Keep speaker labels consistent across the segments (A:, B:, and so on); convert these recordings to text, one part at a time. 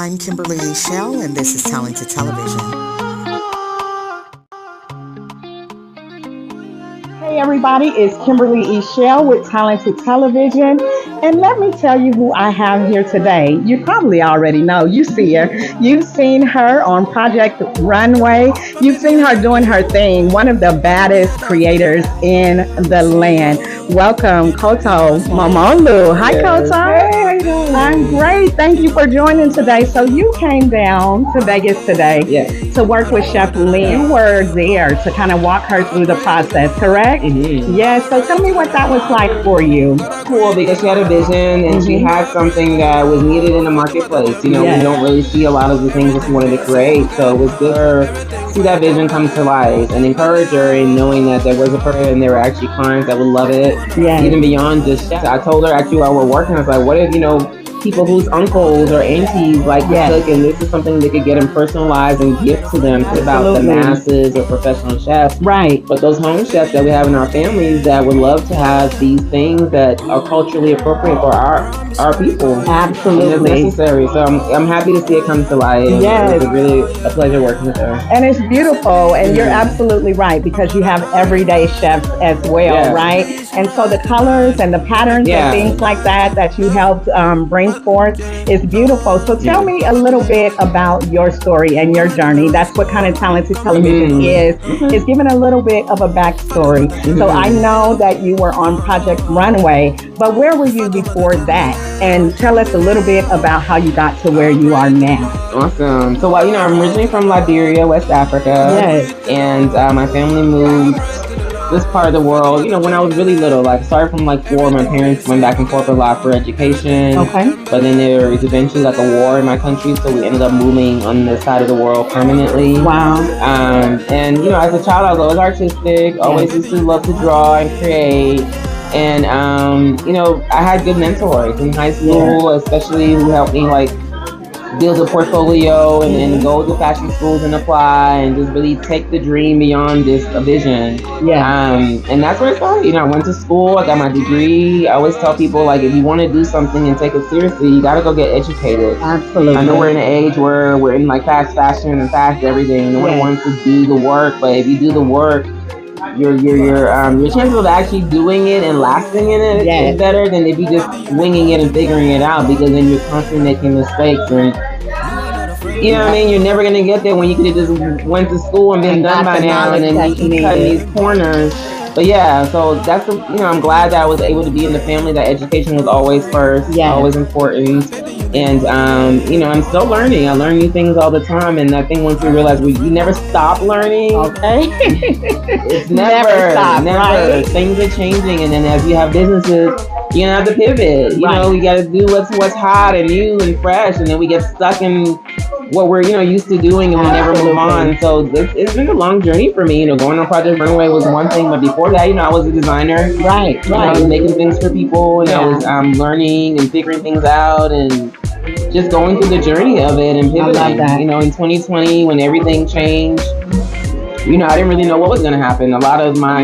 A: I'm Kimberly Eichelle, and this is Talented Television.
B: Hey everybody, it's Kimberly Eichelle with Talented Television. And let me tell you who I have here today. You probably already know. You see her. You've seen her on Project Runway. You've seen her doing her thing. One of the baddest creators in the land. Welcome, Korto Momolu. Hi, Korto.
C: Hey, how you doing?
B: I'm great. Thank you for joining today. So you came down to Vegas today to work with Chef Lynn. You were there to kind of walk her through the process, correct?
C: Mm-hmm.
B: Yeah. So tell me what that was like for you.
C: Cool, because she had a vision and she had something that was needed in the marketplace. You know, we don't really see a lot of the things that she wanted to create. So it was good for her to see that vision come to life and encourage her in knowing that there was a person and there were actually clients that would love it.
B: Yeah.
C: Even beyond just chefs. I told her actually while we're working, I was like, what if, people whose uncles or aunties like to cook, and this is something they could get in personalized and gift to them about the masses or professional chefs.
B: Right.
C: But those home chefs that we have in our families that would love to have these things that are culturally appropriate for our people.
B: Absolutely.
C: And it's necessary. So I'm happy to see it come to light.
B: Yes.
C: It's really a pleasure working with her.
B: And it's beautiful, and you're absolutely right, because you have everyday chefs as well, right? And so the colors and the patterns and things like that you helped bring forth is beautiful. So tell me a little bit about your story and your journey. That's what kind of Talented Television is giving a little bit of a backstory. So I know that you were on Project Runway, but where were you before that? And tell us a little bit about how you got to where you are now.
C: Awesome. So, I'm originally from Liberia, West Africa.
B: Yes.
C: And my family moved this part of the world, when I was really little. Like, started from 4, my parents went back and forth a lot for education.
B: Okay.
C: But then there was eventually a war in my country, so we ended up moving on this side of the world permanently.
B: Wow.
C: And as a child, I was always artistic, always used to love to draw and create. And I had good mentors in high school, especially who helped me build a portfolio and go to fashion schools and apply and just really take the dream beyond just a vision. And that's where it started. I went to school, I got my degree. I always tell people, if you want to do something and take it seriously, you got to go get educated.
B: Absolutely.
C: I know we're in an age where we're in fast fashion and fast everything. No one wants to do the work, but if you do the work, your chances of actually doing it and lasting in it is better than if you just winging it and figuring it out, because then you're constantly making mistakes and you know what I mean? You're never gonna get there when you could have just went to school and been done by now, and then you cut these corners. But so that's I'm glad that I was able to be in the family that education was always first, always important. And I'm still learning. I learn new things all the time, and I think once we realize you never stop learning.
B: Okay.
C: It's never stop. Right? Things are changing, and then as you have businesses, you're gonna have to pivot. You know, we gotta do what's hot and new and fresh, and then we get stuck in what we're used to doing, and we never move on. So it's been a long journey for me. Going on Project Runway was one thing, but before that, I was a designer. Right. I was making things for people, and I was learning and figuring things out, and just going through the journey of it and pivoting. I love that. In 2020, when everything changed, I didn't really know what was going to happen. A lot of my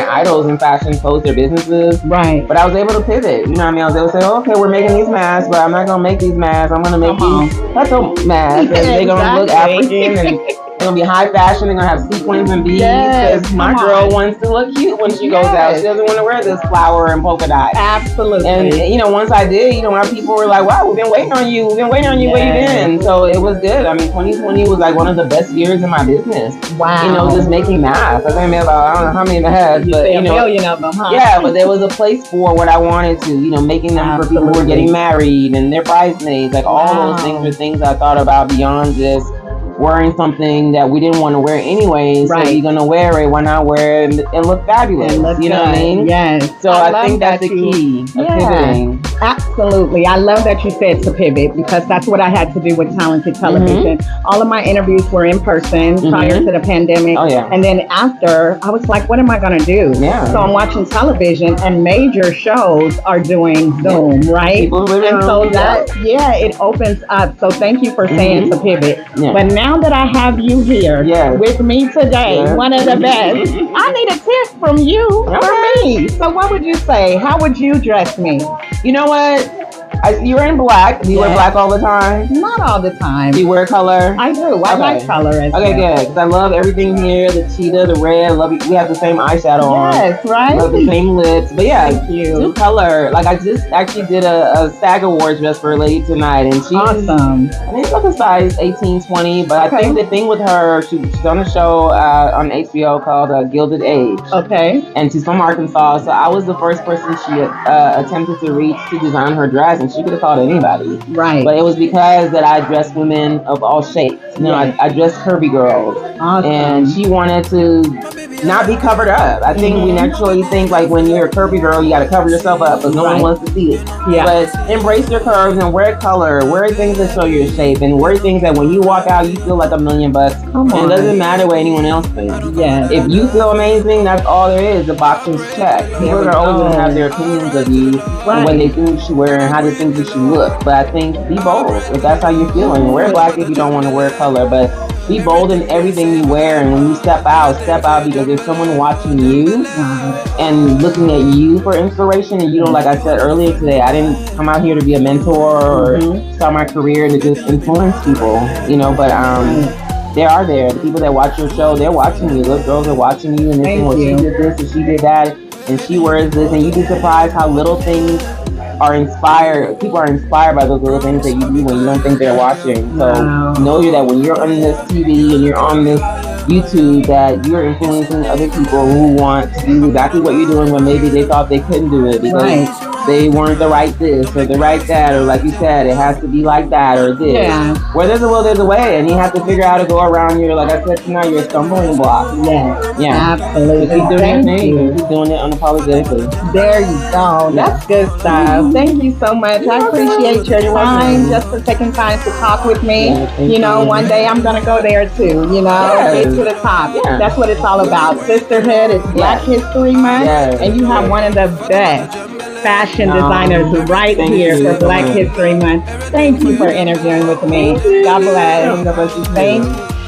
C: idols in fashion closed their businesses. Right. But I was able to pivot. I was able to say, okay, we're making these masks, but I'm not going to make these masks. I'm going to make these pretzel masks. And they're going to look African, and they're going to be high fashion. They're going to have sequins and beads. Because my girl wants to look cute when she goes out. She doesn't want to wear this flower and polka dot. Absolutely. And, once I did, my people were like, wow, we've been waiting on you. We've been waiting on you. Where you been? So it was good. 2020 was one of the best years in my business. Wow. Just making masks. I think I made I don't know how many I had, but a million of them, huh? Yeah, but there was a place for what I wanted to, making them for people who were getting married and their bridesmaids. All those things are things I thought about beyond just wearing something that we didn't want to wear anyway. So you're gonna wear it, why not wear it and look fabulous? What I mean? Yes. So I think that's the key of pivoting.
B: Absolutely. I love that you said to pivot, because that's what I had to do with Talented Television. All of my interviews were in person prior to the pandemic. Oh, yeah. And then after, I was like, what am I going to do? Yeah. So I'm watching television, and major shows are doing Zoom, right? And so that, it opens up. So thank you for saying to pivot. Yeah. But now that I have you here with me today, one of the best, I need a tip from you for me. So what would you say? How would you dress me?
C: You know what? You were in black. Do you wear black all the time?
B: Not all the time.
C: Do you wear color?
B: I do. I like color as well.
C: Okay, good. Because I love everything here. The cheetah, the red. Love it. We have the same eyeshadow on.
B: Yes, right?
C: Love the same lips. But yeah,
B: thank you.
C: Do color. Like I just actually did a SAG Awards dress for a lady tonight. And she's
B: awesome.
C: I think it's like a size 18, 20. But I think the thing with her, she's on a show on HBO called Gilded Age.
B: Okay.
C: And she's from Arkansas. So I was the first person she attempted to reach to design her dress. And she could have called anybody.
B: Right.
C: But it was because that I dress women of all shapes. You know, I dress curvy girls.
B: Awesome.
C: And she wanted to not be covered up. I think we naturally think like when you're a curvy girl, you got to cover yourself up because no one wants to see it.
B: Yeah.
C: But embrace your curves and wear color. Wear things that show your shape and wear things that when you walk out, you feel like $1,000,000.
B: Come on.
C: And it doesn't matter what anyone else thinks.
B: Yes.
C: If you feel amazing, that's all there is. The box is checked. People are always going to have their opinions of you and what they think you should wear and how they think you should look. But I think be bold if that's how you're feeling. Wear black if you don't want to wear color, but be bold in everything you wear. And when you step out because there's someone watching you and looking at you for inspiration. And you know, like I said earlier today, I didn't come out here to be a mentor or start my career to just influence people, you know, but they are there. The people that watch your show, they're watching you. Those girls are watching you and they're saying, well, she did this and she did that and she wears this, and you'd be surprised how little things are inspired. People are inspired by those little things that you do when you don't think they're watching. So know that when you're on this TV and you're on this YouTube, that you're influencing other people who want to do exactly what you're doing when maybe they thought they couldn't do it because they weren't the right this or the right that, or like you said, it has to be like that or this.
B: Yeah.
C: Where there's a will, there's a way, and you have to figure out how to go around your, like I said tonight, your stumbling block.
B: Yes.
C: Yeah.
B: Absolutely.
C: So keep doing your thing and keep doing it unapologetically.
B: There you go. That's good stuff. Thank you so much. I appreciate your time, just for taking time to talk with me. You know, one day I'm going to go there too, you know, get to the top. That's what it's all about. Sisterhood. It's Black History Month, and you have one of the best fashion designers right here for Black History Month. Thank you for interviewing with me. God bless.
C: God bless you.
B: Thank you.